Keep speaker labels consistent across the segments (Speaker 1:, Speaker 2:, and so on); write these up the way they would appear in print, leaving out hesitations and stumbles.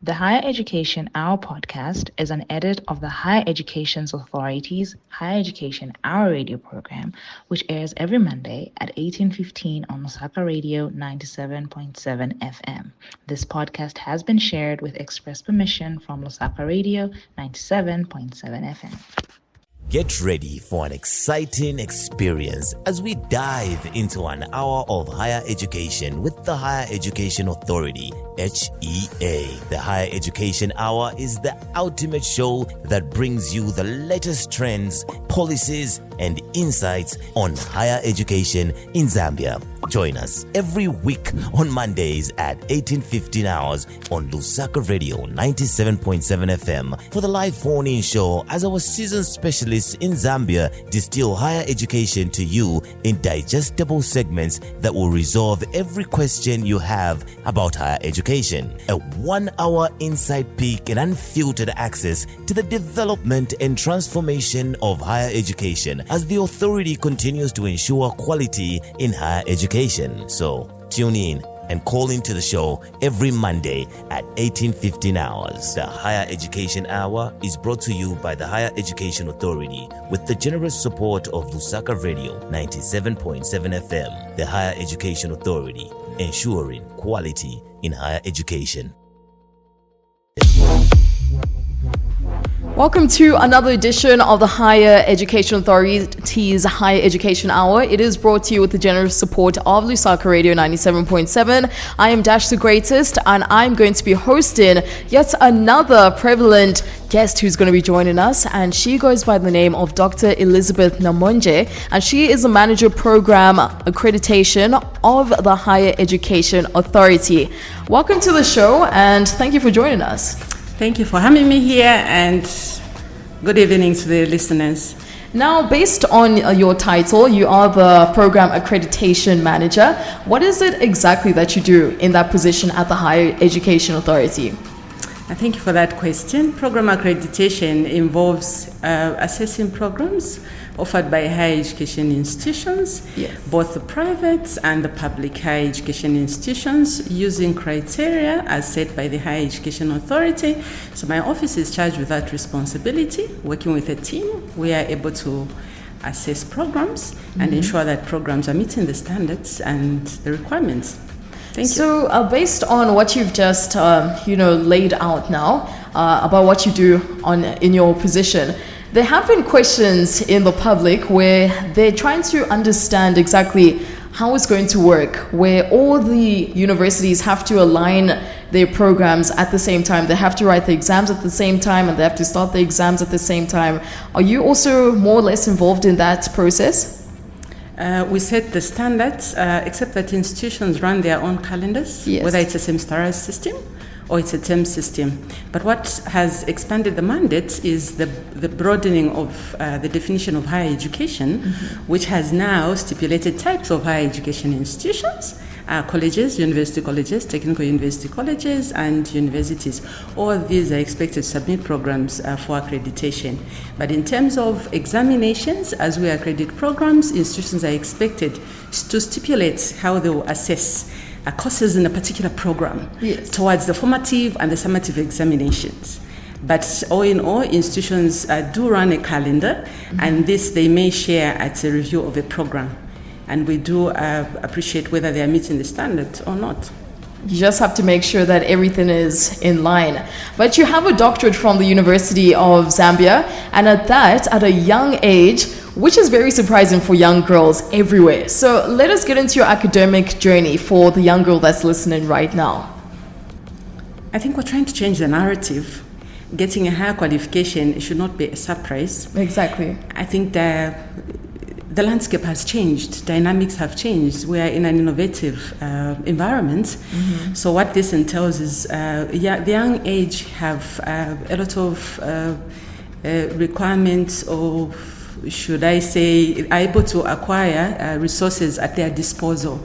Speaker 1: The Higher Education Hour podcast is an edit of the Higher Education Authority's Higher Education Hour radio program, which airs every Monday at 18:15 on Lusaka Radio 97.7 FM. This podcast has been shared with express permission from Lusaka Radio 97.7 FM.
Speaker 2: Get ready for an exciting experience as we dive into an hour of higher education with the Higher Education Authority, HEA. The Higher Education Hour is the ultimate show that brings you the latest trends, policies, and insights on higher education in Zambia. Join us every week on Mondays at 18:15 hours on Lusaka Radio 97.7 FM for the live phone-in show as our seasoned specialists in Zambia distill higher education to you in digestible segments that will resolve every question you have about higher education. A 1-hour inside peek and unfiltered access to the development and transformation of higher education as the authority continues to ensure quality in higher education. So tune in and call into the show every Monday at 18:15 hours. The Higher Education Hour is brought to you by the Higher Education Authority with the generous support of Lusaka Radio 97.7 FM. The Higher Education Authority, ensuring quality in higher education.
Speaker 3: Welcome to another edition of the Higher Education Authority's Higher Education Hour. It is brought to you with the generous support of Lusaka Radio 97.7. I am Dash the Greatest, and I'm going to be hosting yet another prevalent guest who's going to be joining us, and she goes by the name of Dr. Elizabeth Namonje, and she is the Manager Program Accreditation of the Higher Education Authority. Welcome to the show, and thank you for joining us.
Speaker 4: Thank you for having me here, and good evening to the listeners.
Speaker 3: Now, based on your title, you are the Program Accreditation Manager. What is it exactly that you do in that position at the Higher Education Authority?
Speaker 4: Thank you for that question. Program accreditation involves assessing programs offered by higher education institutions,
Speaker 3: yes,
Speaker 4: both the private and the public higher education institutions, using criteria as set by the Higher Education Authority. So my office is charged with that responsibility. Working with a team, we are able to assess programs and ensure that programs are meeting the standards and the requirements. Thank you.
Speaker 3: So based on what you've just laid out now about what you do in your position, there have been questions in the public where they're trying to understand exactly how it's going to work, where all the universities have to align their programs at the same time. They have to write the exams at the same time, and they have to start the exams at the same time. Are you also more or less involved in that process?
Speaker 4: We set the standards, except that institutions run their own calendars,
Speaker 3: yes,
Speaker 4: whether it's a semestral system or it's a term system. But what has expanded the mandate is the broadening of the definition of higher education, which has now stipulated types of higher education institutions, colleges, university colleges, technical university colleges, and universities. All of these are expected to submit programs for accreditation. But in terms of examinations, as we accredit programs, institutions are expected to stipulate how they will assess courses in a particular program,
Speaker 3: yes,
Speaker 4: towards the formative and the summative examinations. But all in all, institutions do run a calendar, and this they may share at a review of a program. And we do appreciate whether they are meeting the standard or not.
Speaker 3: You just have to make sure that everything is in line. But you have a doctorate from the University of Zambia, and at a young age, which is very surprising for young girls everywhere. So let us get into your academic journey for the young girl that's listening right now.
Speaker 4: I think we're trying to change the narrative. Getting a higher qualification should not be a surprise.
Speaker 3: Exactly.
Speaker 4: I think the landscape has changed, dynamics have changed. We are in an innovative environment. So what this entails is the young age have a lot of requirements, or should I say, are able to acquire resources at their disposal.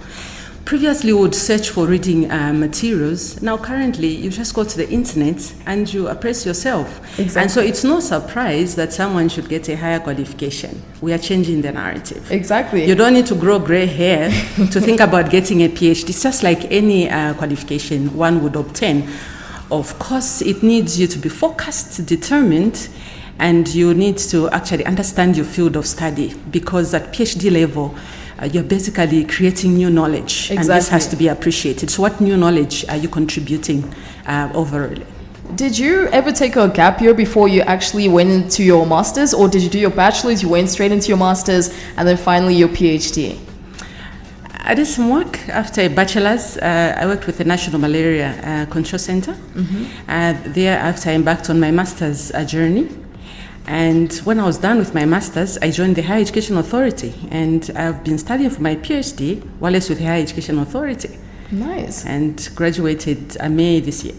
Speaker 4: Previously, we would search for reading materials. Now, currently, you just go to the internet and you appraise yourself.
Speaker 3: Exactly.
Speaker 4: And so it's no surprise that someone should get a higher qualification. We are changing the narrative.
Speaker 3: Exactly.
Speaker 4: You don't need to grow gray hair to think about getting a PhD. It's just like any qualification one would obtain. Of course, it needs you to be focused, determined, and you need to actually understand your field of study, because at PhD level, you're basically creating new knowledge, and this has to be appreciated. So what new knowledge are you contributing overall?
Speaker 3: Did you ever take a gap year before you actually went into your master's, or did you do your bachelor's, you went straight into your master's, and then finally your PhD?
Speaker 4: I did some work after a bachelor's. I worked with the National Malaria Control Center. Thereafter, I embarked on my master's journey. And when I was done with my master's, I joined the Higher Education Authority, and I've been studying for my PhD while with the Higher Education Authority.
Speaker 3: Nice.
Speaker 4: And graduated May this year.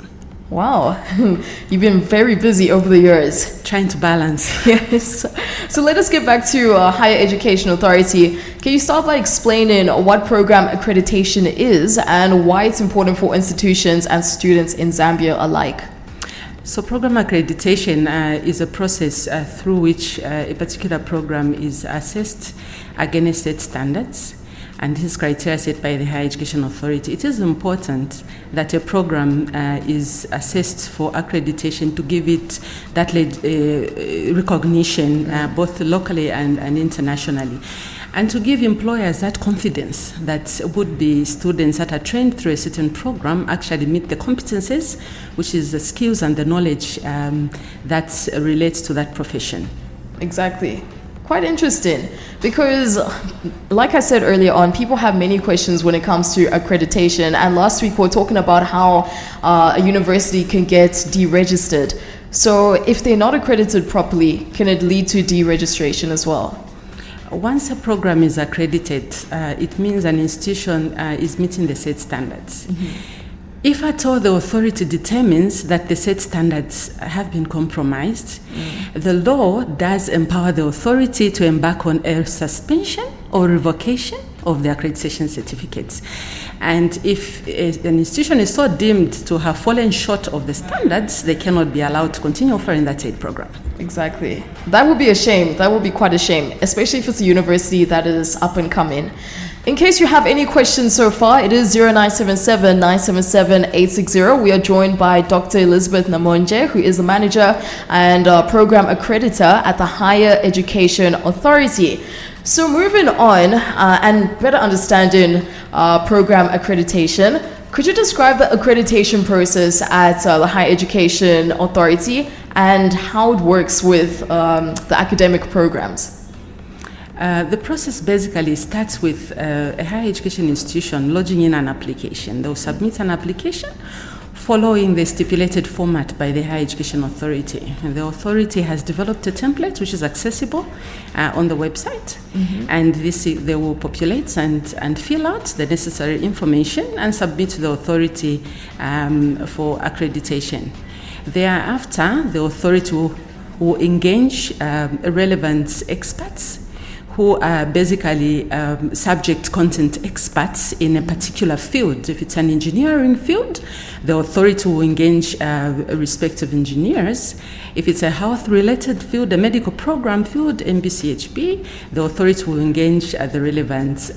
Speaker 3: Wow, you've been very busy over the years.
Speaker 4: Trying to balance.
Speaker 3: Yes. So let us get back to Higher Education Authority. Can you start by explaining what program accreditation is and why it's important for institutions and students in Zambia alike?
Speaker 4: So program accreditation is a process through which a particular program is assessed against set standards, and this is criteria set by the Higher Education Authority. It is important that a program is assessed for accreditation to give it that recognition both locally and internationally, and to give employers that confidence that would-be students that are trained through a certain program actually meet the competences, which is the skills and the knowledge that relates to that profession. Exactly.
Speaker 3: Quite interesting, because like I said earlier on, people have many questions when it comes to accreditation, and last week we were talking about how a university can get deregistered. So if they're not accredited properly, can it lead to deregistration as well?
Speaker 4: Once a program is accredited, it means an institution is meeting the set standards. If at all the authority determines that the set standards have been compromised, the law does empower the authority to embark on a suspension or revocation of the accreditation certificates. And if an institution is so deemed to have fallen short of the standards, they cannot be allowed to continue offering that aid program.
Speaker 3: Exactly. That would be a shame. That would be quite a shame, especially if it's a university that is up and coming. In case you have any questions so far, it is 0977-977-860. We are joined by Dr. Elizabeth Namonje, who is the manager and program accreditor at the Higher Education Authority. So moving on and better understanding program accreditation, could you describe the accreditation process at the Higher Education Authority and how it works with the academic programs?
Speaker 4: The process basically starts with a higher education institution lodging in an application. They'll submit an application following the stipulated format by the Higher Education Authority. And the authority has developed a template which is accessible on the website. And this they will populate and fill out the necessary information and submit to the authority for accreditation. Thereafter, the authority will engage relevant experts who are basically subject content experts in a particular field. If it's an engineering field, the authority will engage respective engineers. If it's a health-related field, a medical program field, MBCHB, the authority will engage the relevant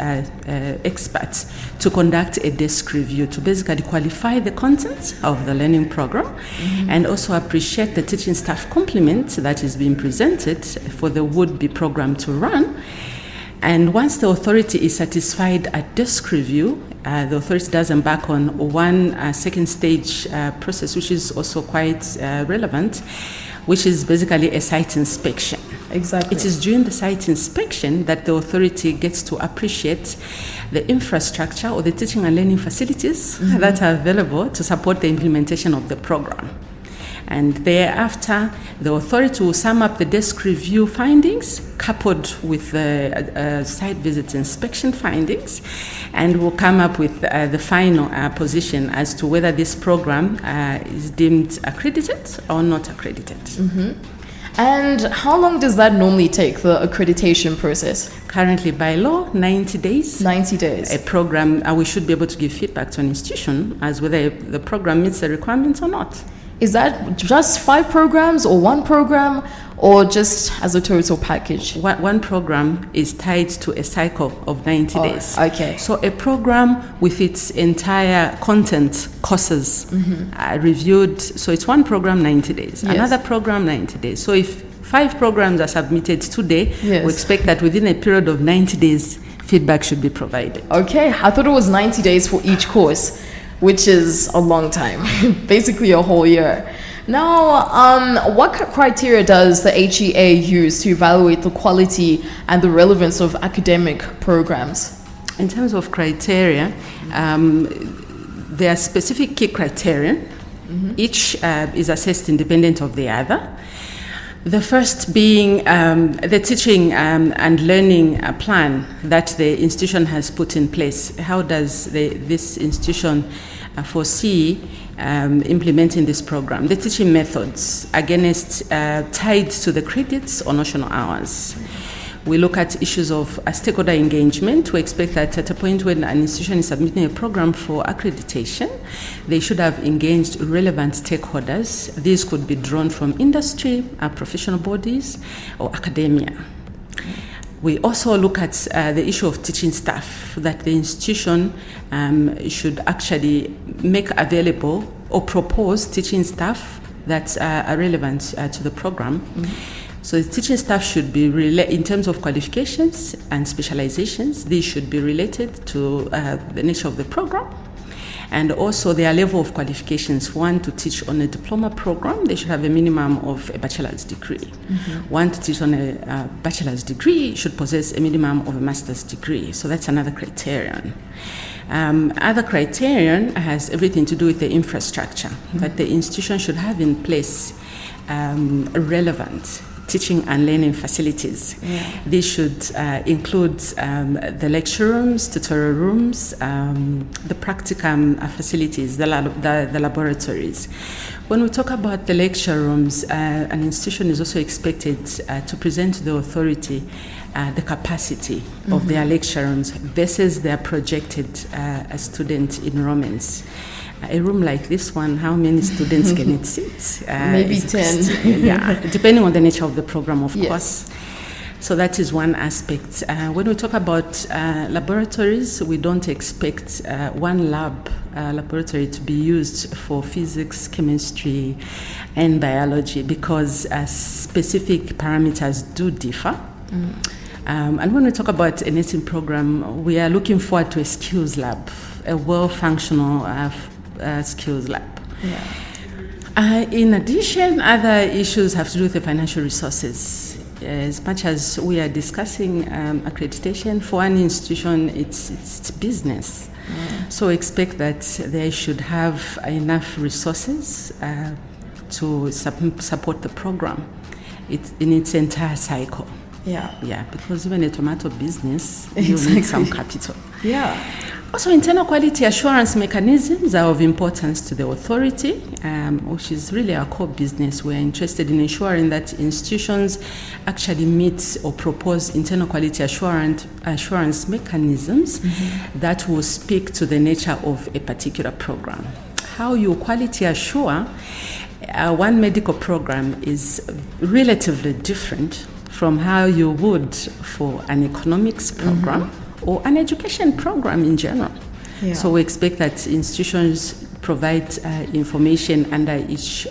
Speaker 4: experts to conduct a desk review to basically qualify the content of the learning program and also appreciate the teaching staff complement that is being presented for the would-be program to run. And once the authority is satisfied at desk review, the authority does embark on one second stage process, which is also quite relevant, which is basically a site inspection.
Speaker 3: Exactly.
Speaker 4: It is during the site inspection that the authority gets to appreciate the infrastructure or the teaching and learning facilities that are available to support the implementation of the program. And thereafter, the authority will sum up the desk review findings coupled with the site visit inspection findings, and will come up with the final position as to whether this program is deemed accredited or not accredited.
Speaker 3: And how long does that normally take, the accreditation process?
Speaker 4: Currently, by law, 90 days.
Speaker 3: 90 days.
Speaker 4: A program, we should be able to give feedback to an institution as whether the program meets the requirements or not.
Speaker 3: Is that just 5 programs or 1 program, or just as a total package?
Speaker 4: One program is tied to a cycle of 90 days.
Speaker 3: Okay.
Speaker 4: So a program with its entire content, courses reviewed. So it's one program, 90 days.
Speaker 3: Yes.
Speaker 4: Another program, 90 days. So if 5 programs are submitted today, we expect that within a period of 90 days, feedback should be provided.
Speaker 3: Okay. I thought it was 90 days for each course, which is a long time, basically a whole year. Now, what criteria does the HEA use to evaluate the quality and the relevance of academic programs?
Speaker 4: In terms of criteria, there are specific key criteria. Each is assessed independent of the other. The first being the teaching and learning plan that the institution has put in place. How does this institution foresee implementing this program? The teaching methods, again, is tied to the credits or notional hours. We look at issues of stakeholder engagement. We expect that at a point when an institution is submitting a program for accreditation, they should have engaged relevant stakeholders. These could be drawn from industry, professional bodies, or academia. We also look at the issue of teaching staff, that the institution should actually make available or propose teaching staff that are relevant to the program. So the teaching staff should be, in terms of qualifications and specializations, these should be related to the nature of the program. And also their level of qualifications. One, to teach on a diploma program, they should have a minimum of a bachelor's degree. One, to teach on a bachelor's degree, should possess a minimum of a master's degree. So that's another criterion. Other criterion has everything to do with the infrastructure, that the institution should have in place relevant teaching and learning facilities. These should include the lecture rooms, tutorial rooms, the practicum facilities, the laboratories. When we talk about the lecture rooms, an institution is also expected to present to the authority the capacity of their lecture rooms versus their projected student enrollments. A room like this one, how many students can it sit?
Speaker 3: Maybe 10.
Speaker 4: Depending on the nature of the program, of course. So that is one aspect. When we talk about laboratories, we don't expect one laboratory to be used for physics, chemistry, and biology, because specific parameters do differ. And when we talk about a nursing program, we are looking forward to a skills lab, a well-functional skills lab. In addition, other issues have to do with the financial resources. As much as we are discussing accreditation, for one institution, it's business. So expect that they should have enough resources to support the program in its entire cycle. Because even a tomato business, you need some capital. Also, internal quality assurance mechanisms are of importance to the authority, which is really our core business. We're interested in ensuring that institutions actually meet or propose internal quality assurance mechanisms that will speak to the nature of a particular program. How you quality assure one medical program is relatively different from how you would for an economics program or an education program in general. So we expect that institutions provide information under each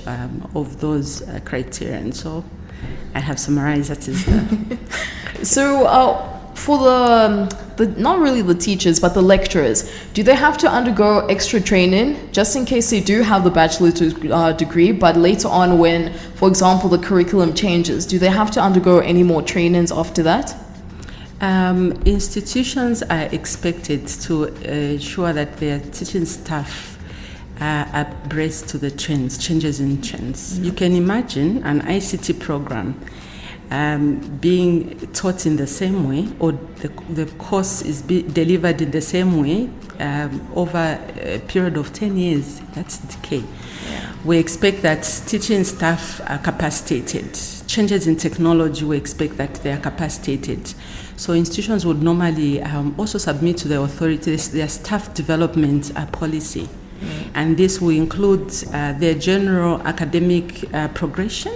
Speaker 4: of those criteria. And so I have summarized that is the...
Speaker 3: So for the not really the teachers, but the lecturers, do they have to undergo extra training just in case they do have the bachelor's degree, but later on when, for example, the curriculum changes, do they have to undergo any more trainings after that?
Speaker 4: Institutions are expected to ensure that their teaching staff are abreast to the changes in trends. You can imagine an ICT program being taught in the same way, or the course is delivered in the same way over a period of 10 years. That's decay. We expect that teaching staff are capacitated. Changes in technology, we expect that they are capacitated. So institutions would normally also submit to the authorities their staff development policy. And this will include their general academic progression,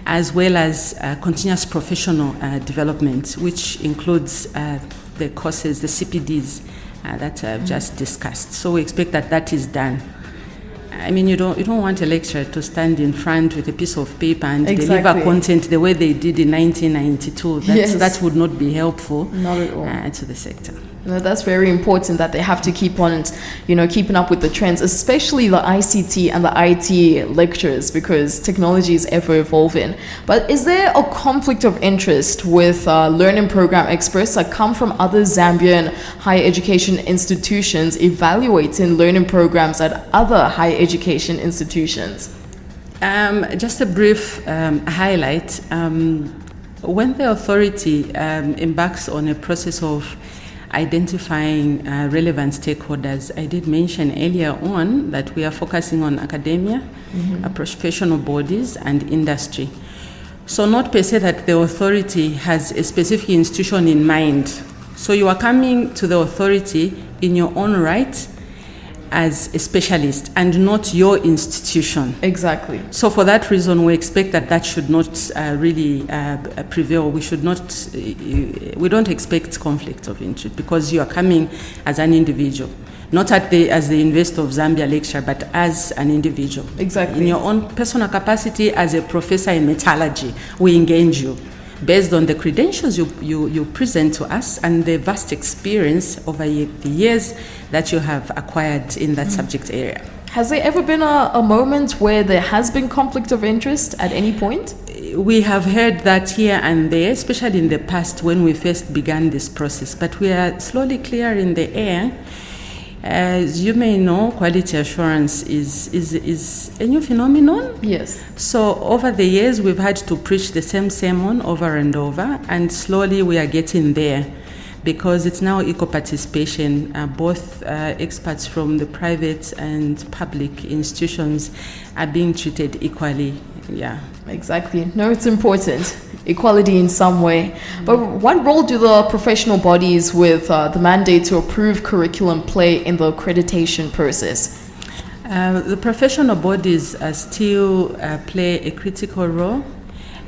Speaker 4: as well as continuous professional development, which includes the courses, the CPDs that I've just discussed. So we expect that is done. I mean, you don't want a lecturer to stand in front with a piece of paper and deliver content the way they did in 1992. That would not be helpful to the sector.
Speaker 3: No, that's very important that they have to keep on, keeping up with the trends, especially the ICT and the IT lectures, because technology is ever evolving. But is there a conflict of interest with learning program experts that come from other Zambian higher education institutions evaluating learning programs at other higher education institutions?
Speaker 4: Just a brief highlight. When the authority embarks on a process of identifying relevant stakeholders, I did mention earlier on that we are focusing on academia, professional bodies, and industry. So not per se that the authority has a specific institution in mind. So you are coming to the authority in your own right as a specialist and not your institution.
Speaker 3: Exactly.
Speaker 4: So for that reason, we expect that should not really prevail. We don't expect conflict of interest because you are coming as an individual, not as the University of Zambia lecturer, but as an individual.
Speaker 3: Exactly.
Speaker 4: In your own personal capacity as a professor in metallurgy, we engage you based on the credentials you present to us and the vast experience over the years that you have acquired in that subject area.
Speaker 3: Has there ever been a moment where there has been conflict of interest at any point?
Speaker 4: We have heard that here and there, especially in the past when we first began this process, but we are slowly clearing the air. As you may know, quality assurance is a new phenomenon.
Speaker 3: Yes.
Speaker 4: So over the years, we've had to preach the same sermon over and over, and slowly we are getting there because it's now equal participation. Both experts from the private and public institutions are being treated equally. Yeah.
Speaker 3: Exactly. No, it's important. Equality in some way. But what role do the professional bodies with the mandate to approve curriculum play in the accreditation process?
Speaker 4: The professional bodies still play a critical role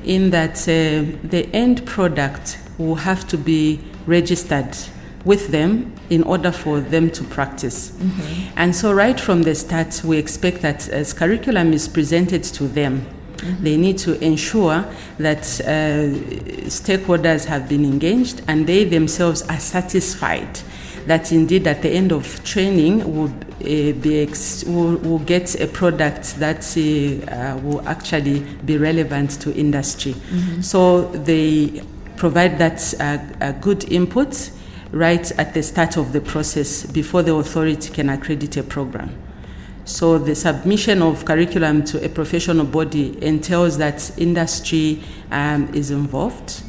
Speaker 4: in that the end product will have to be registered with them in order for them to practice. And so right from the start, we expect that as curriculum is presented to them, they need to ensure that stakeholders have been engaged and they themselves are satisfied that indeed at the end of training will get a product that will actually be relevant to industry. So they provide that good input right at the start of the process before the authority can accredit a program. So the submission of curriculum to a professional body entails that industry is involved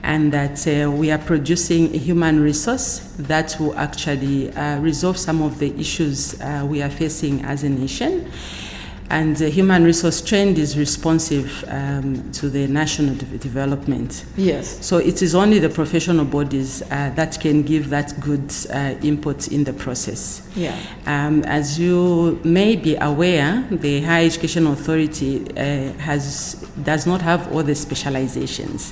Speaker 4: and that we are producing a human resource that will actually resolve some of the issues we are facing as a nation. And the human resource trend is responsive to the national development.
Speaker 3: Yes.
Speaker 4: So it is only the professional bodies that can give that good input in the process.
Speaker 3: Yeah.
Speaker 4: As you may be aware, the Higher Education Authority does not have all the specializations.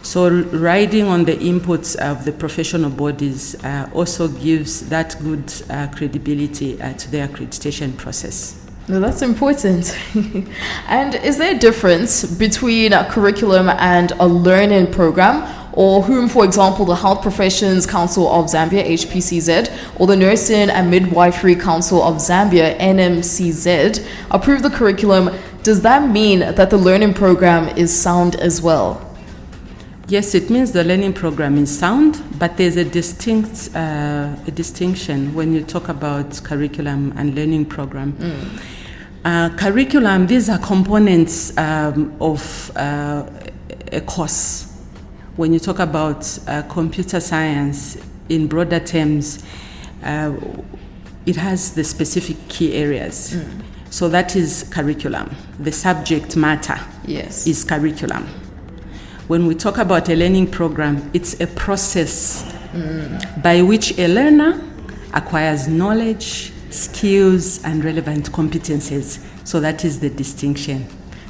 Speaker 4: So riding on the inputs of the professional bodies also gives that good credibility to the accreditation process.
Speaker 3: No, that's important. And is there a difference between a curriculum and a learning program, or whom, for example, the Health Professions Council of Zambia, HPCZ, or the Nursing and Midwifery Council of Zambia, NMCZ, approve the curriculum? Does that mean that the learning program is sound as well?
Speaker 4: Yes, it means the learning program is sound, but there's a distinction when you talk about curriculum and learning program. Curriculum, these are components of a course. When you talk about computer science, in broader terms, it has the specific key areas. So that is curriculum. The subject matter is curriculum. When we talk about a learning program, it's a process by which a learner acquires knowledge, skills and relevant competencies. So that is the distinction.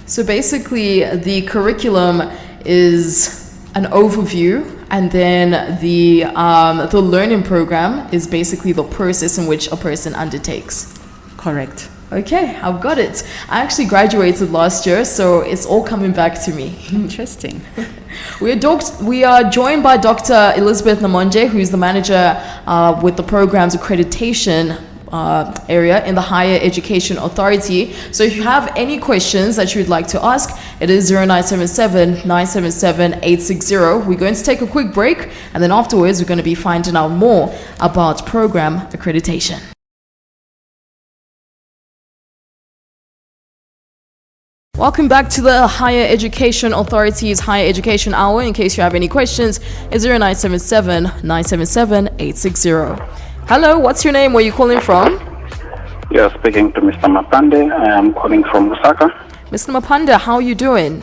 Speaker 3: So basically, the curriculum is an overview, and then the learning program is basically the process in which a person undertakes.
Speaker 4: Correct.
Speaker 3: Okay, I've got it. I actually graduated last year, so it's all coming back to me.
Speaker 4: Interesting.
Speaker 3: We are joined by Dr. Elizabeth Namonje, who's the manager with the program's accreditation area in the Higher Education Authority. So if you have any questions that you'd like to ask, it is 0977-977-860. We're going to take a quick break, and then afterwards we're going to be finding out more about program accreditation. Welcome back to the Higher Education Authority's Higher Education Hour. In case you have any questions, it's 0977-977-860. Hello, what's your name? Where are you calling from?
Speaker 5: You're speaking to Mr. Mapande. I am calling from Lusaka.
Speaker 3: Mr. Mapanda, how are you doing?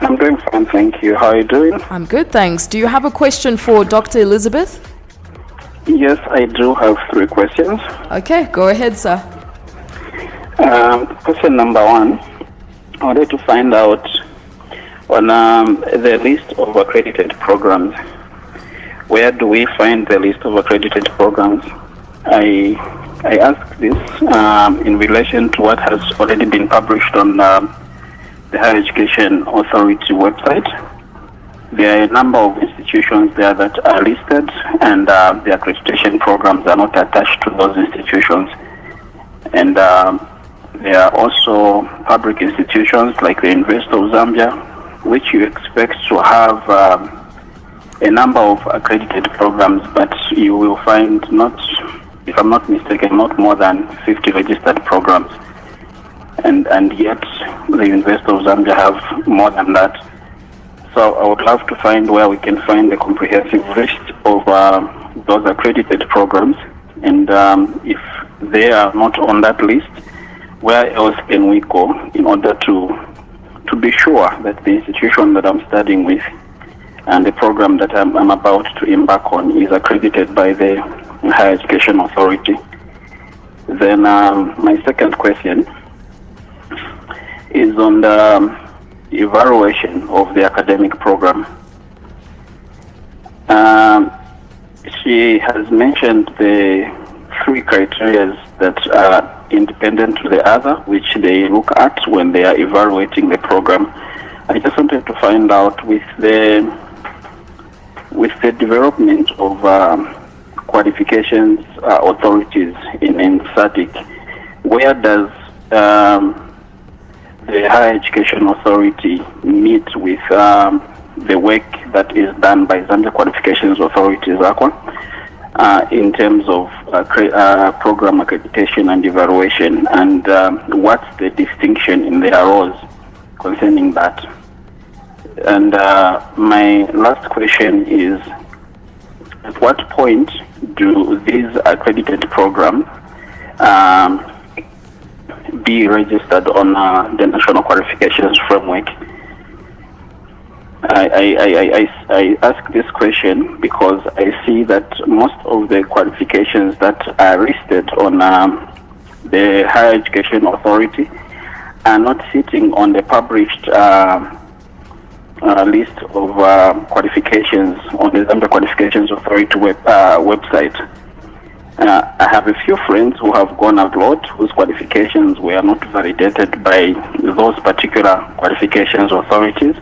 Speaker 5: I'm doing fine, thank you. How are you doing?
Speaker 3: I'm good, thanks. Do you have a question for Dr. Elizabeth?
Speaker 5: Yes, I do have 3 questions.
Speaker 3: Okay, go ahead, sir.
Speaker 5: Question number 1. I wanted to find out on the list of accredited programs. Where do we find the list of accredited programs? I ask this in relation to what has already been published on the Higher Education Authority website. There are a number of institutions there that are listed, and the accreditation programs are not attached to those institutions. And there are also public institutions like the University of Zambia, which you expect to have a number of accredited programs, but you will find not, if I'm not mistaken, not more than 50 registered programs. And yet the University of Zambia have more than that. So I would love to find where we can find a comprehensive list of those accredited programs. And if they are not on that list, where else can we go in order to be sure that the institution that I'm studying with and the program that I'm about to embark on is accredited by the Higher Education Authority? Then my second question is on the evaluation of the academic program. She has mentioned the 3 criteria that are independent to the other, which they look at when they are evaluating the program. I just wanted to find out with the development of qualifications authorities in SADC, where does the Higher Education Authority meet with the work that is done by Zambia Qualifications Authority, ZAQUA, in terms of program accreditation and evaluation, and what's the distinction in their roles concerning that? And my last question is, at what point do these accredited programs be registered on the National Qualifications Framework? I ask this question because I see that most of the qualifications that are listed on the Higher Education Authority are not sitting on the published list of qualifications on the Zambia Qualifications Authority website. I have a few friends who have gone abroad whose qualifications were not validated by those particular qualifications authorities,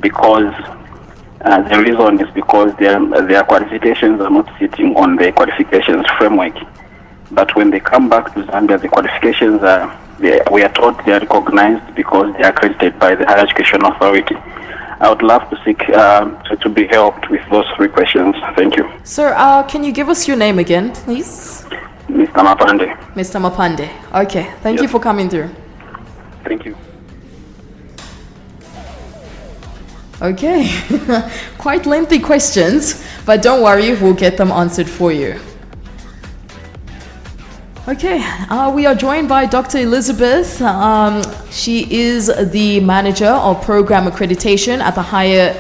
Speaker 5: because the reason is because their qualifications are not sitting on the qualifications framework. But when they come back to Zambia, the qualifications we are told they are recognized because they are accredited by the Higher Education Authority. I would love to seek to be helped with those 3 questions. Thank you.
Speaker 3: Sir, can you give us your name again, please?
Speaker 5: Mr. Mapande.
Speaker 3: Mr. Mapande. Okay, thank you for coming through.
Speaker 5: Thank you.
Speaker 3: Okay, quite lengthy questions, but don't worry, we'll get them answered for you. Okay, we are joined by Dr. Elizabeth. She is the manager of program accreditation at the Higher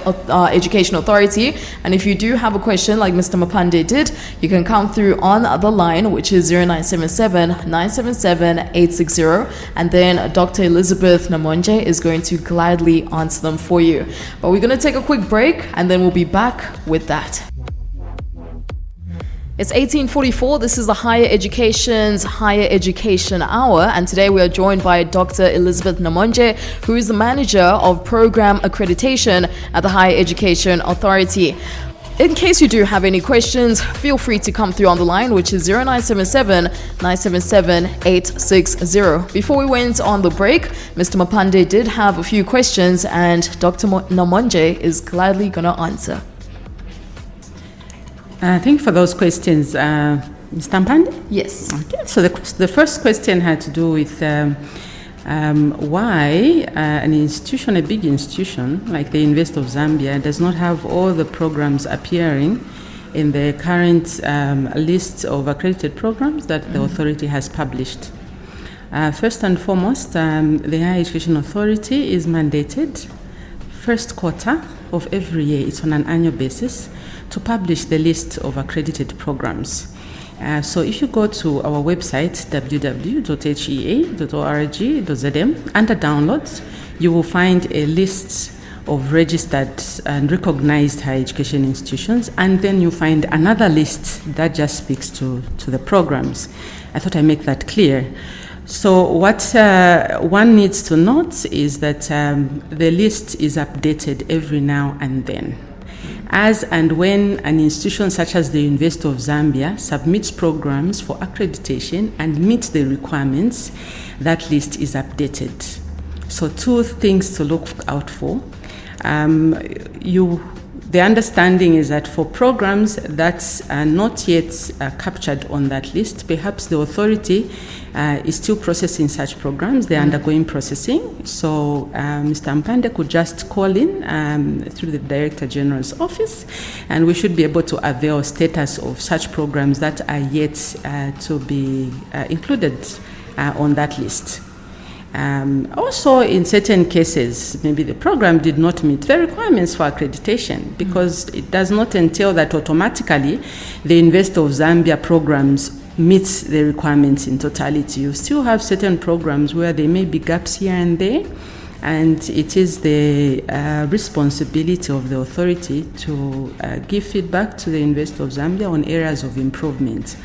Speaker 3: Education Authority. And if you do have a question like Mr. Mapande did, you can come through on the line, which is 0977-977-860. And then Dr. Elizabeth Namonje is going to gladly answer them for you. But we're going to take a quick break and then we'll be back with that. It's 1844. This is the Higher Education's Higher Education Hour, and today we are joined by Dr. Elizabeth Namonje, who is the manager of program accreditation at the Higher Education Authority. In case you do have any questions, feel free to come through on the line, which is 0977-977-860. Before we went on the break, Mr. Mapande did have a few questions, and Dr. Namonje is gladly going to answer.
Speaker 4: Thank you for those questions, Mr. Mpande?
Speaker 3: Yes.
Speaker 4: Okay, so the first question had to do with why an institution, a big institution like the University of Zambia, does not have all the programs appearing in the current list of accredited programs that the authority has published. First and foremost, the Higher Education Authority is mandated first quarter of every year, it's on an annual basis, to publish the list of accredited programs. So if you go to our website, www.hea.org.zm, under downloads, you will find a list of registered and recognized higher education institutions, and then you find another list that just speaks to the programs. I thought I'd make that clear. So what one needs to note is that the list is updated every now and then. As and when an institution such as the University of Zambia submits programs for accreditation and meets the requirements, that list is updated. So two things to look out for. The understanding is that for programs that are not yet captured on that list, perhaps the authority is still processing such programs. They're undergoing processing. So Mr. Mpande could just call in through the Director General's office, and we should be able to avail status of such programs that are yet to be included on that list. Also, in certain cases, maybe the program did not meet the requirements for accreditation, because it does not entail that automatically the University of Zambia programs meets the requirements in totality. You still have certain programs where there may be gaps here and there, and it is the responsibility of the authority to give feedback to the University of Zambia on areas of improvement.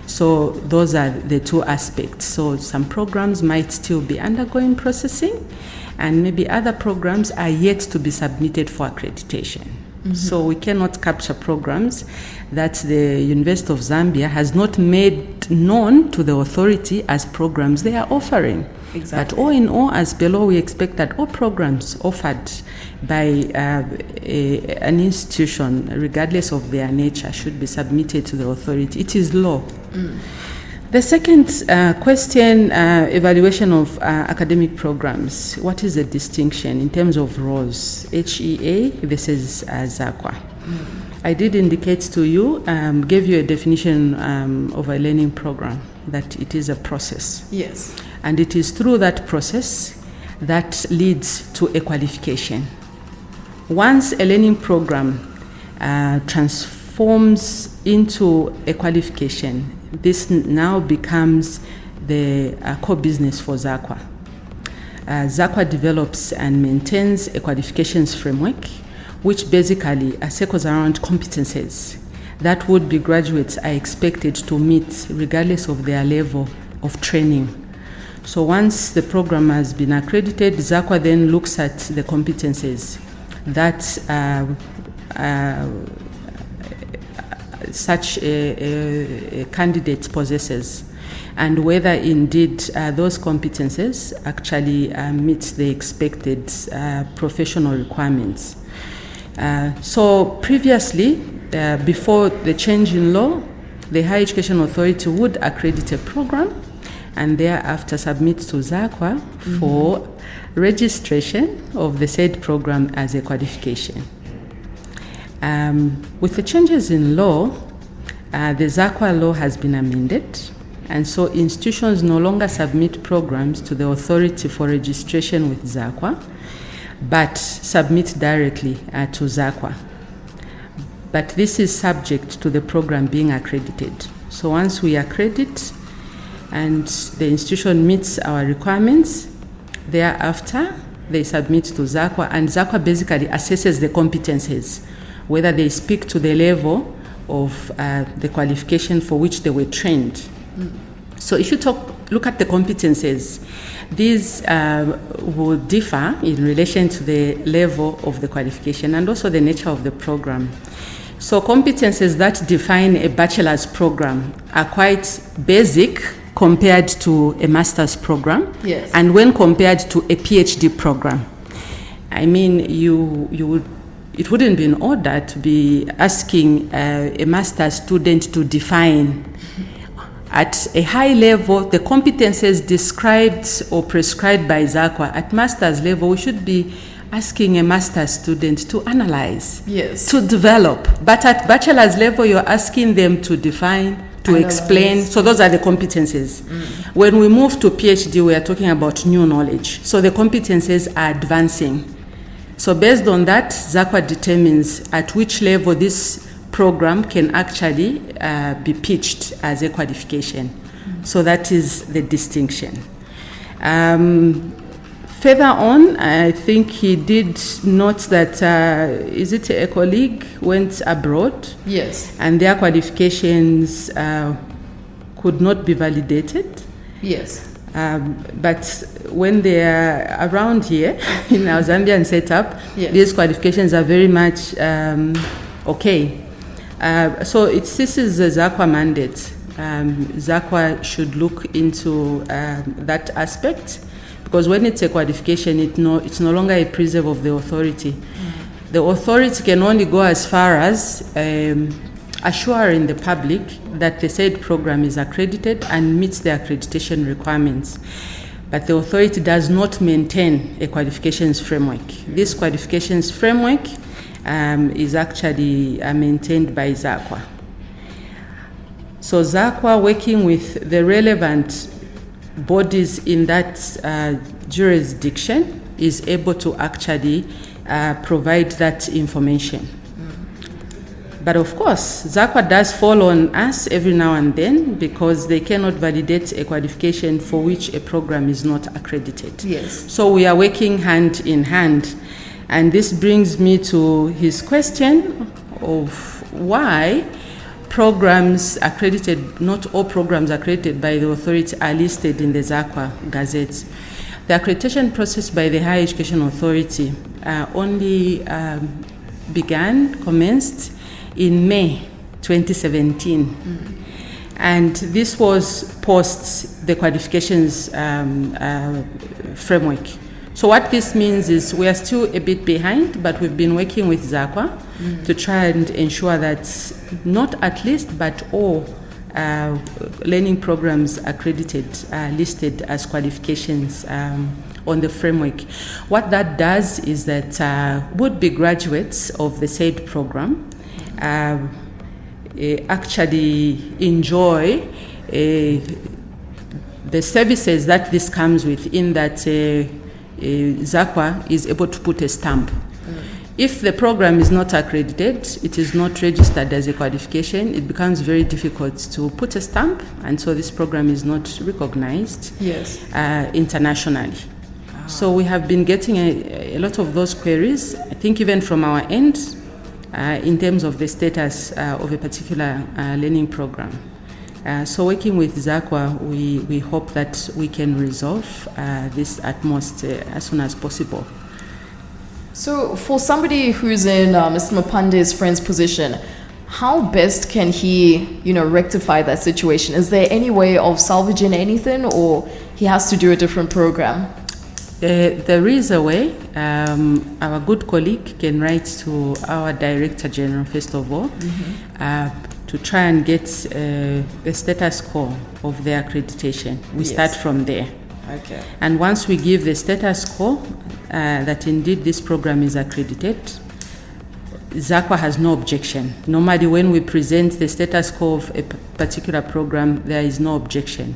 Speaker 4: So those are the two aspects. So some programs might still be undergoing processing, and maybe other programs are yet to be submitted for accreditation. So we cannot capture programs that the University of Zambia has not made known to the authority as programs they are offering. Exactly. But all in all, as below, we expect that all programs offered by an institution, regardless of their nature, should be submitted to the authority. It is law. The second question, evaluation of academic programs. What is the distinction in terms of roles, HEA versus ZACWA? I did indicate to you, gave you a definition of a learning program, that it is a process.
Speaker 3: Yes.
Speaker 4: And it is through that process that leads to a qualification. Once a learning program transforms into a qualification, this now becomes the core business for ZACWA. ZACWA develops and maintains a qualifications framework, which basically circles around competences that would-be graduates are expected to meet regardless of their level of training. So once the program has been accredited, ZACWA then looks at the competences that such a candidate possesses, and whether indeed those competences actually meet the expected professional requirements. So previously, before the change in law, the Higher Education Authority would accredit a program and thereafter submit to ZACWA for registration of the said program as a qualification. With the changes in law, the ZACWA law has been amended And so institutions no longer submit programs to the authority for registration with ZAQA, but submit directly to ZAQA. But this is subject to the program being accredited. So once we accredit and the institution meets our requirements, thereafter they submit to ZAQA, and ZAQA basically assesses the competencies, whether they speak to the level of the qualification for which they were trained. So if you look at the competencies, these will differ in relation to the level of the qualification and also the nature of the program. So competencies that define a bachelor's program are quite basic compared to a master's program,
Speaker 3: yes,
Speaker 4: and when compared to a PhD program. I mean, it wouldn't be in order to be asking a master's student to define at a high level the competences described or prescribed by ZAQA. At master's level, we should be asking a master's student to analyze,
Speaker 3: yes,
Speaker 4: to develop. But at bachelor's level, you're asking them to define, to explain. So those are the competencies. When we move to PhD, we are talking about new knowledge. So the competencies are advancing. So based on that, ZAQA determines at which level this program can actually be pitched as a qualification. So that is the distinction. Further on, I think he did note that, is it a colleague went abroad?
Speaker 3: Yes.
Speaker 4: And their qualifications could not be validated.
Speaker 3: Yes.
Speaker 4: But when they are around here in our Zambian setup,
Speaker 3: yes,
Speaker 4: these qualifications are very much okay. So this is the ZAQA mandate. ZAQA should look into that aspect, because when it's a qualification, it's no longer a preserve of the authority. The authority can only go as far as assuring the public that the said program is accredited and meets the accreditation requirements. But the authority does not maintain a qualifications framework. This qualifications framework is actually maintained by ZAQA. So ZAQA, working with the relevant bodies in that jurisdiction, is able to actually provide that information. But of course, ZAQA does fall on us every now and then, because they cannot validate a qualification for which a program is not accredited.
Speaker 3: Yes.
Speaker 4: So we are working hand in hand. And this brings me to his question of why programs accredited, not all programs accredited by the authority, are listed in the ZAQA Gazette. The accreditation process by the Higher Education Authority only commenced in May 2017. And this was post the qualifications framework. So what this means is we are still a bit behind, but we've been working with ZAQA to try and ensure that not at least, but all learning programs accredited are listed as qualifications on the framework. What that does is that would-be graduates of the said program actually enjoy the services that this comes with, in that ZAQA is able to put a stamp. If the program is not accredited, it is not registered as a qualification, it becomes very difficult to put a stamp, and so this program is not recognized,
Speaker 3: yes,
Speaker 4: internationally. So we have been getting a lot of those queries, I think even from our end, in terms of the status of a particular learning program. So working with ZAQA, we hope that we can resolve this at most as soon as possible.
Speaker 3: So for somebody who's in Mr. Mapande's friend's position, how best can he, rectify that situation? Is there any way of salvaging anything, or he has to do a different program?
Speaker 4: There is a way. Our good colleague can write to our Director General, first of all, to try and get the status quo of the accreditation. We start from there.
Speaker 3: Okay.
Speaker 4: And once we give the status quo that indeed this program is accredited, ZACWA has no objection. Normally when we present the status quo of a particular program, there is no objection.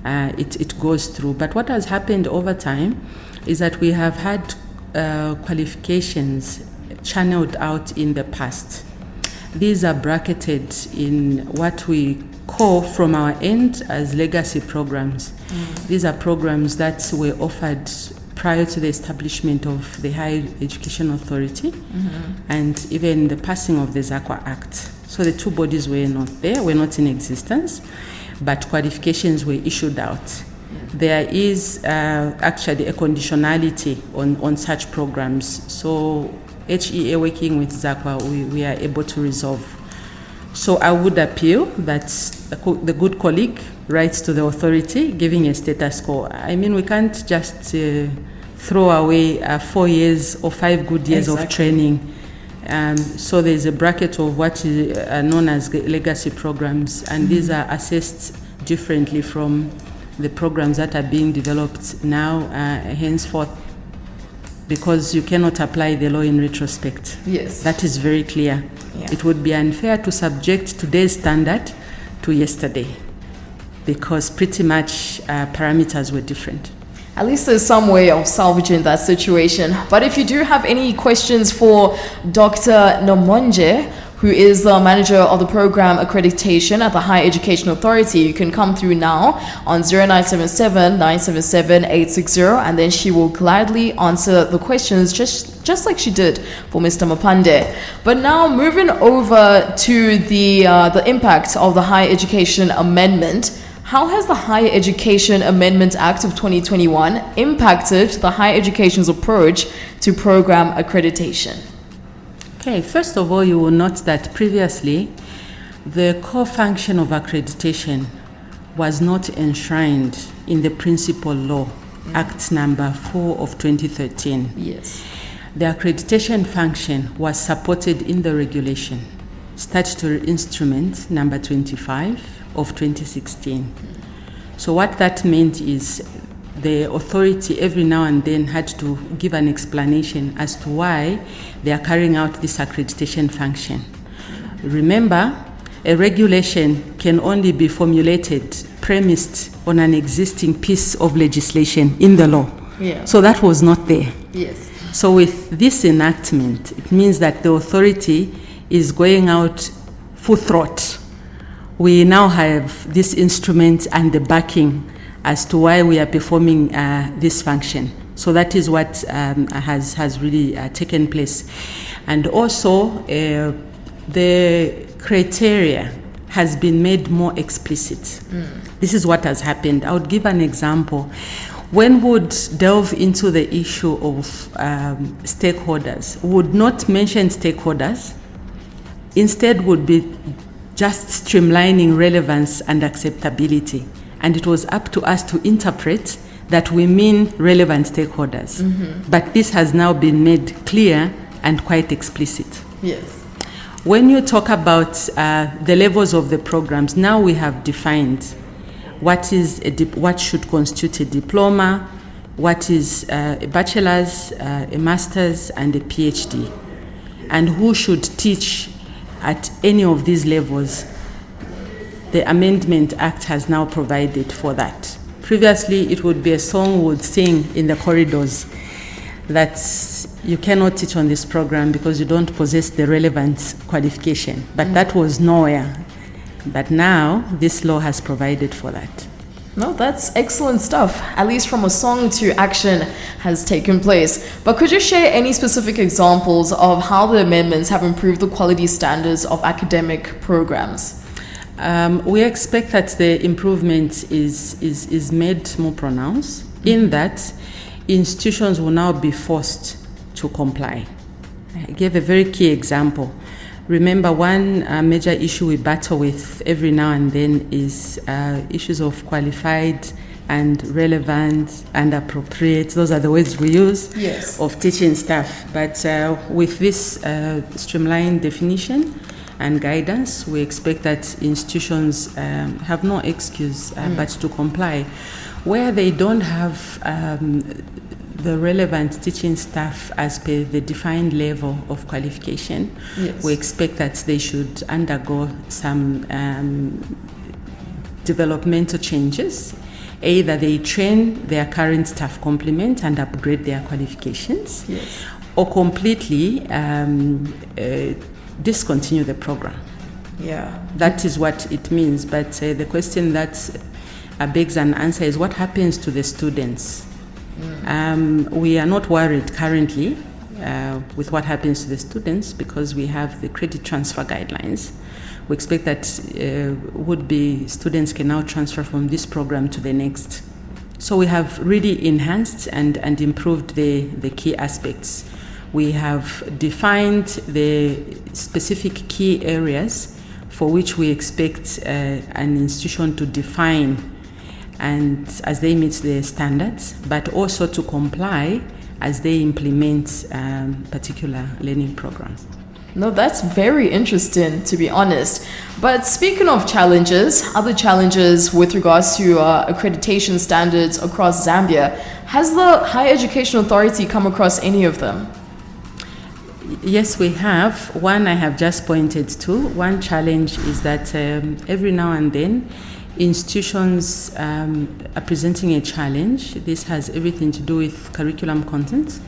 Speaker 4: It goes through. But what has happened over time is that we have had qualifications channeled out in the past. These are bracketed in what we call from our end as legacy programs. These are programs that were offered prior to the establishment of the Higher Education Authority and even the passing of the ZACWA Act. So the two bodies were not there, were not in existence, but qualifications were issued out. There is actually a conditionality on such programs. So HEA working with ZACWA, we are able to resolve. So I would appeal that the good colleague writes to the authority giving a status quo. I mean, we can't just throw away 4 years or 5 good years of training. So there's a bracket of what is known as legacy programs, and these are assessed differently from the programs that are being developed now, henceforth, because you cannot apply the law in retrospect.
Speaker 3: Yes.
Speaker 4: That is very clear. Yeah. It would be unfair to subject today's standard to yesterday, because pretty much parameters were different.
Speaker 3: At least there's some way of salvaging that situation. But if you do have any questions for Dr. Namonje, who is the manager of the program Accreditation at the Higher Education Authority, you can come through now on 0977-977-860, and then she will gladly answer the questions just like she did for Mr. Mapande. But now moving over to the impact of the Higher Education Amendment. How has the Higher Education Amendment Act of 2021 impacted the higher education's approach to program accreditation?
Speaker 4: Okay, first of all, you will note that previously the core function of accreditation was not enshrined in the principal law, Act number 4 of 2013.
Speaker 3: Yes.
Speaker 4: The accreditation function was supported in the regulation, Statutory Instrument number 25 of 2016. So what that meant is the authority every now and then had to give an explanation as to why they are carrying out this accreditation function. Remember, a regulation can only be formulated, premised on an existing piece of legislation in the law.
Speaker 3: Yeah.
Speaker 4: So that was not there.
Speaker 3: Yes.
Speaker 4: So with this enactment, it means that the authority is going out full throttle. We now have this instrument and the backing as to why we are performing this function. So that is what has really taken place. And also, the criteria has been made more explicit. This is what has happened. I would give an example. When we would delve into the issue of stakeholders, we would not mention stakeholders. Instead, would be just streamlining relevance and acceptability. And it was up to us to interpret that we mean relevant stakeholders. But this has now been made clear and quite explicit.
Speaker 3: Yes.
Speaker 4: When you talk about the levels of the programs, now we have defined what should constitute a diploma, what is a bachelor's, a master's, and a PhD, and who should teach at any of these levels. The Amendment Act has now provided for that. Previously, it would be a song we would sing in the corridors that you cannot teach on this program because you don't possess the relevant qualification. But that was nowhere. But now, this law has provided for that.
Speaker 3: No, that's excellent stuff. At least from a song to action has taken place. But could you share any specific examples of how the amendments have improved the quality standards of academic programs?
Speaker 4: We expect that the improvement is made more pronounced in that institutions will now be forced to comply. I gave a very key example. Remember, one major issue we battle with every now and then is issues of qualified and relevant and appropriate. Those are the words we use.
Speaker 3: Yes.
Speaker 4: Of teaching staff. But with this streamlined definition and guidance, we expect that institutions have no excuse but to comply. Where they don't have the relevant teaching staff as per the defined level of qualification.
Speaker 3: Yes.
Speaker 4: We expect that they should undergo some developmental changes. Either they train their current staff complement and upgrade their qualifications,
Speaker 3: Yes.
Speaker 4: or completely discontinue the program.
Speaker 3: Yeah.
Speaker 4: That is what it means. But the question that begs an answer is what happens to the students? We are not worried currently with what happens to the students because we have the credit transfer guidelines. We expect that would-be students can now transfer from this program to the next. So we have really enhanced and improved the key aspects. We have defined the specific key areas for which we expect an institution to define and as they meet the standards, but also to comply as they implement particular learning programs.
Speaker 3: No, that's very interesting, to be honest. But speaking of challenges, other challenges with regards to accreditation standards across Zambia, has the Higher Education Authority come across any of them?
Speaker 4: Yes, we have. One I have just pointed to. One challenge is that every now and then institutions are presenting a challenge. This has everything to do with curriculum content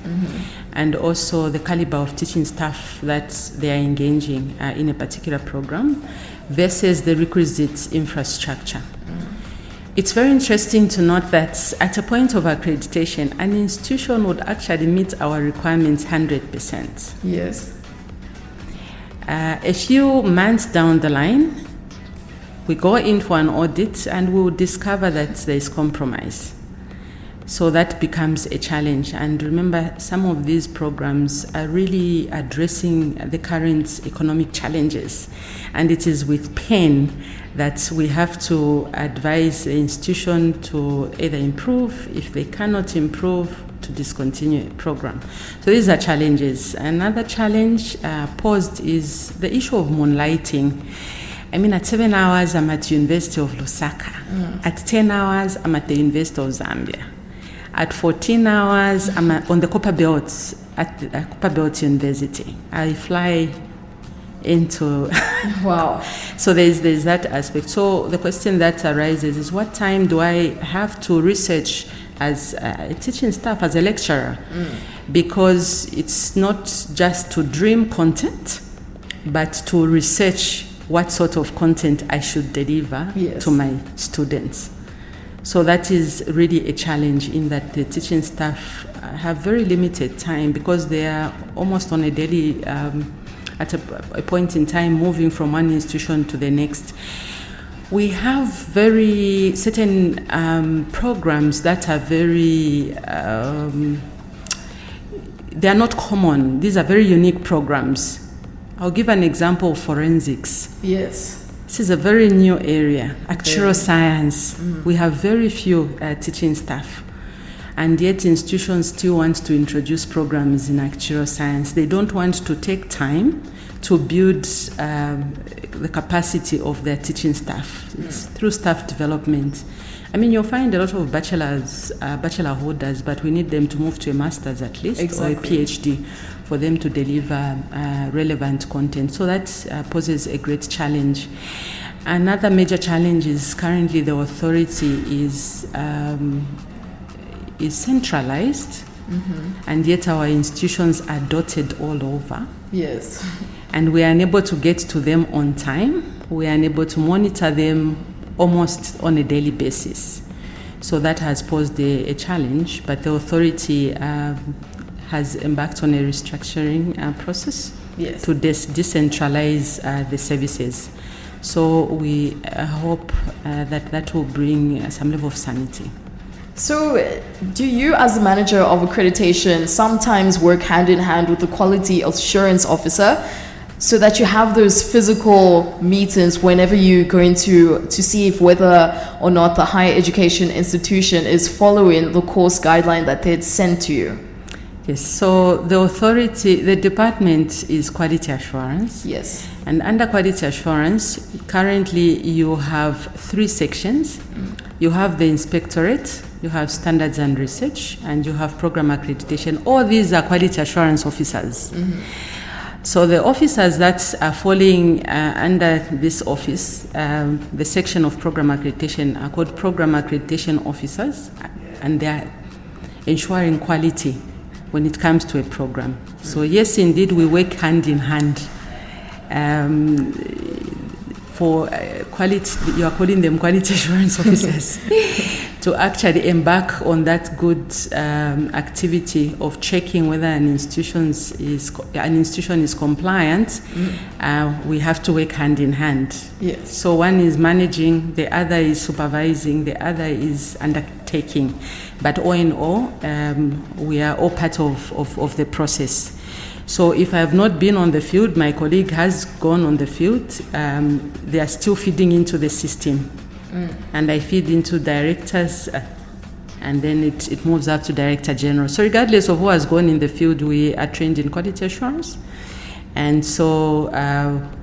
Speaker 4: and also the caliber of teaching staff that they are engaging in a particular program versus the requisite infrastructure. It's very interesting to note that at a point of accreditation, an institution would actually meet our requirements 100%.
Speaker 3: Yes.
Speaker 4: A few months down the line, we go in for an audit and we will discover that there is compromise. So that becomes a challenge. And remember, some of these programs are really addressing the current economic challenges. And it is with pain that we have to advise the institution to either improve, if they cannot improve, to discontinue a program. So these are challenges. Another challenge posed is the issue of moonlighting. I mean, at 7 hours, I'm at University of Lusaka. At 10 hours, I'm at the University of Zambia. At 14 hours, I'm on the Copper Belt at the Copper Belt University. I fly into...
Speaker 3: Wow.
Speaker 4: So there's that aspect. So the question that arises is what time do I have to research as a teaching staff, as a lecturer? Because it's not just to dream content, but to research what sort of content I should deliver to my students. So that is really a challenge in that the teaching staff have very limited time because they are almost on a daily, at a point in time, moving from one institution to the next. We have very certain programs that are very, they are not common. These are very unique programs. I'll give an example of forensics.
Speaker 3: Yes.
Speaker 4: This is a very new area. Actuarial science. We have very few teaching staff. And yet institutions still want to introduce programs in actuarial science. They don't want to take time to build the capacity of their teaching staff. It's through staff development. I mean, you'll find a lot of bachelor holders, but we need them to move to a master's at least, or a PhD, for them to deliver relevant content. So that poses a great challenge. Another major challenge is currently the authority is centralized, and yet our institutions are dotted all over.
Speaker 3: Yes.
Speaker 4: And we are unable to get to them on time. We are unable to monitor them almost on a daily basis. So that has posed a challenge, but the authority has embarked on a restructuring process to decentralize the services. So we hope that will bring some level of sanity.
Speaker 3: So do you, as the manager of accreditation, sometimes work hand in hand with the quality assurance officer so that you have those physical meetings whenever you're going to see if whether or not the higher education institution is following the course guideline that they'd sent to you?
Speaker 4: Yes, so the authority, the department is quality assurance.
Speaker 3: Yes.
Speaker 4: And under quality assurance, currently you have 3 sections. You have the inspectorate, you have standards and research, and you have program accreditation. All these are quality assurance officers. So the officers that are falling under this office, the section of program accreditation, are called program accreditation officers, and they are ensuring quality when it comes to a program. So yes, indeed, we work hand in hand for quality. You are calling them quality assurance officers to actually embark on that good activity of checking whether an institution is compliant. We have to work hand in hand.
Speaker 3: Yes.
Speaker 4: So one is managing, the other is supervising, the other is undertaking. But all in all, we are all part of the process. So if I have not been on the field, my colleague has gone on the field, they are still feeding into the system. And I feed into directors, and then it moves up to Director General. So regardless of who has gone in the field, we are trained in quality assurance. And so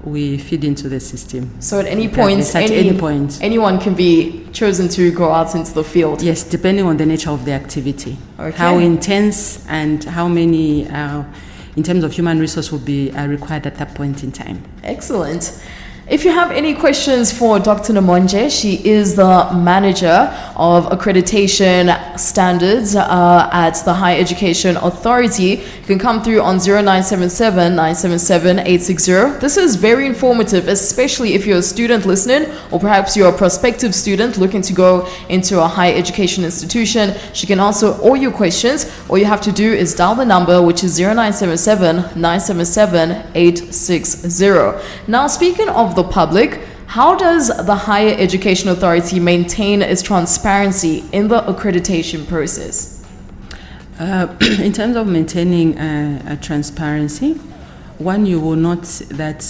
Speaker 4: we feed into the system.
Speaker 3: So at any point, anyone can be chosen to go out into the field?
Speaker 4: Yes, depending on the nature of the activity.
Speaker 3: Okay.
Speaker 4: How intense and how many, in terms of human resource, will be required at that point in time.
Speaker 3: Excellent. If you have any questions for Dr. Namonje, she is the manager of accreditation standards at the Higher Education Authority. You can come through on 0977 977 860. This is very informative, especially if you're a student listening, or perhaps you're a prospective student looking to go into a higher education institution. She can answer all your questions. All you have to do is dial the number, which is 0977 977 860. Now, speaking of the public, how does the Higher Education Authority maintain its transparency in the accreditation process?
Speaker 4: In terms of maintaining a transparency, one, you will note that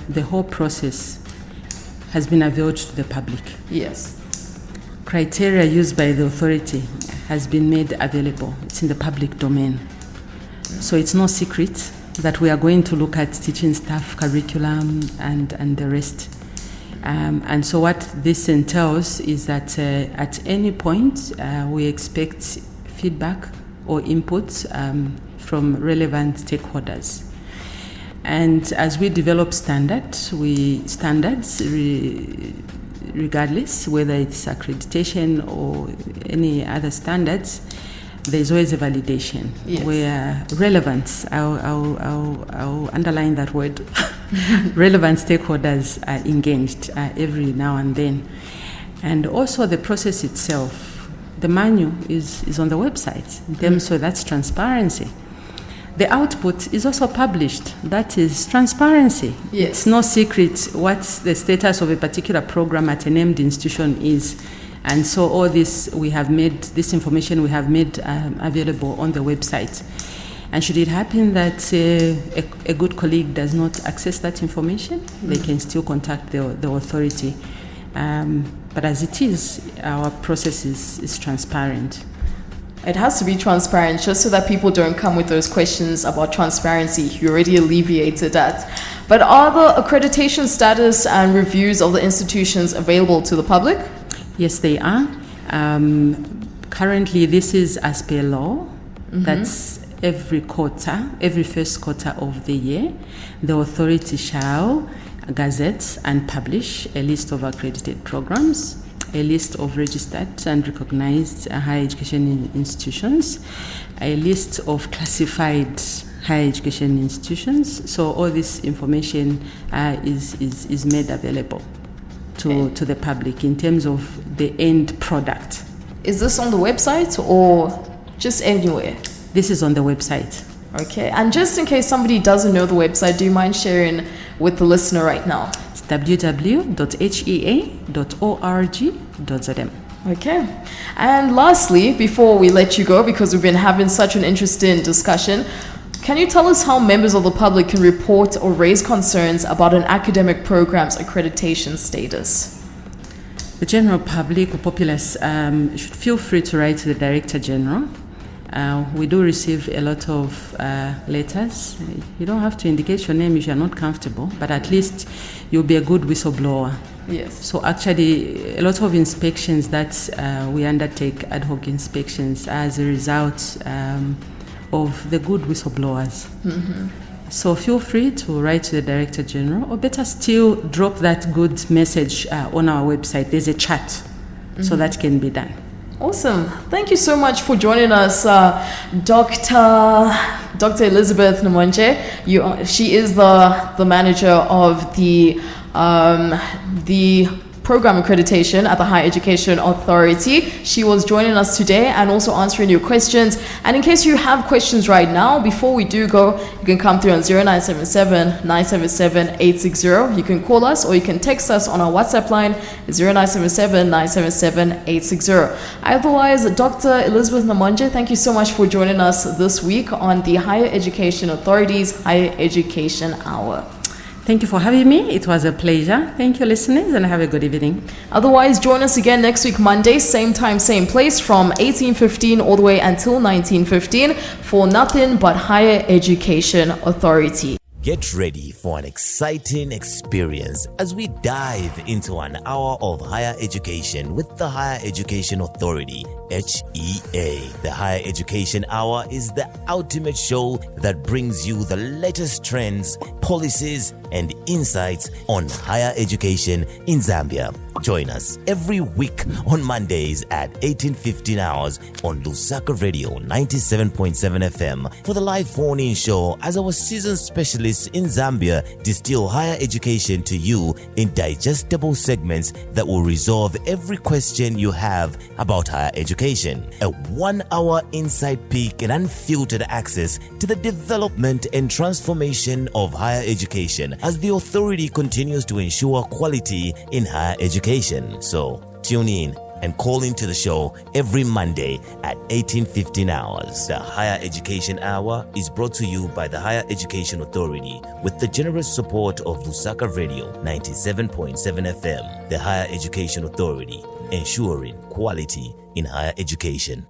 Speaker 4: the whole process has been availed to the public.
Speaker 3: Yes.
Speaker 4: Criteria used by the authority has been made available. It's in the public domain. So it's no secret that we are going to look at teaching staff, curriculum, and the rest. And so what this entails is that at any point we expect feedback or input from relevant stakeholders. And as we develop standards, regardless whether it's accreditation or any other standards, there's always a validation.
Speaker 3: Yes.
Speaker 4: Where relevant, I'll underline that word, relevant stakeholders are engaged every now and then. And also the process itself, the manual is on the website, so that's transparency. The output is also published, that is transparency.
Speaker 3: Yes.
Speaker 4: It's no secret what the status of a particular program at a named institution is. And so all this information we have made available on the website. And should it happen that a good colleague does not access that information, they can still contact the authority. But as it is, our process is transparent.
Speaker 3: It has to be transparent, just so that people don't come with those questions about transparency. You already alleviated that. But are the accreditation status and reviews of the institutions available to the public?
Speaker 4: Yes, they are. Currently, this is as per law. That's every first quarter of the year, the authority shall gazette and publish a list of accredited programs, a list of registered and recognized higher education institutions, a list of classified higher education institutions. So all this information is made available to the public in terms of the end product.
Speaker 3: Is this on the website or just anywhere?
Speaker 4: This is on the website.
Speaker 3: Okay, and just in case somebody doesn't know the website, do you mind sharing with the listener right now?
Speaker 4: It's www.hea.org.zm.
Speaker 3: Okay, and lastly, before we let you go, because we've been having such an interesting discussion, can you tell us how members of the public can report or raise concerns about an academic program's accreditation status?
Speaker 4: The general public or populace should feel free to write to the Director General. We do receive a lot of letters. You don't have to indicate your name if you're not comfortable, but at least you'll be a good whistleblower.
Speaker 3: Yes.
Speaker 4: So actually, a lot of inspections that we undertake, ad hoc inspections, as a result of the good whistleblowers. So feel free to write to the Director General, or better still, drop that good message on our website. There's a chat, so that can be done.
Speaker 3: Awesome. Thank you so much for joining us, Dr. Elizabeth Namonje. She is the manager of the program accreditation at the Higher Education Authority. She was joining us today and also answering your questions. And in case you have questions right now, before we do go, you can come through on 0977 977 860. You can call us or you can text us on our WhatsApp line 0977 977 860. Otherwise, Dr. Elizabeth Namonje, thank you so much for joining us this week on the Higher Education Authority's Higher Education Hour.
Speaker 4: Thank you for having me. It was a pleasure. Thank you, listeners, and have a good evening.
Speaker 3: Otherwise, join us again next week, Monday, same time, same place, from 18:15 all the way until 19:15 for nothing but Higher Education Authority.
Speaker 2: Get ready for an exciting experience as we dive into an hour of higher education with the Higher Education Authority, HEA. The Higher Education Hour is the ultimate show that brings you the latest trends, policies, and insights on higher education in Zambia. Join us every week on Mondays at 18:15 hours on Lusaka Radio 97.7 FM for the live phone-in show, as our seasoned specialists in Zambia distill higher education to you in digestible segments that will resolve every question you have about higher education. A 1-hour inside peek and unfiltered access to the development and transformation of higher education as the authority continues to ensure quality in higher education. So tune in and call into the show every Monday at 18:15 hours. The Higher Education Hour is brought to you by the Higher Education Authority with the generous support of Lusaka Radio 97.7 FM. The Higher Education Authority, ensuring quality in higher education.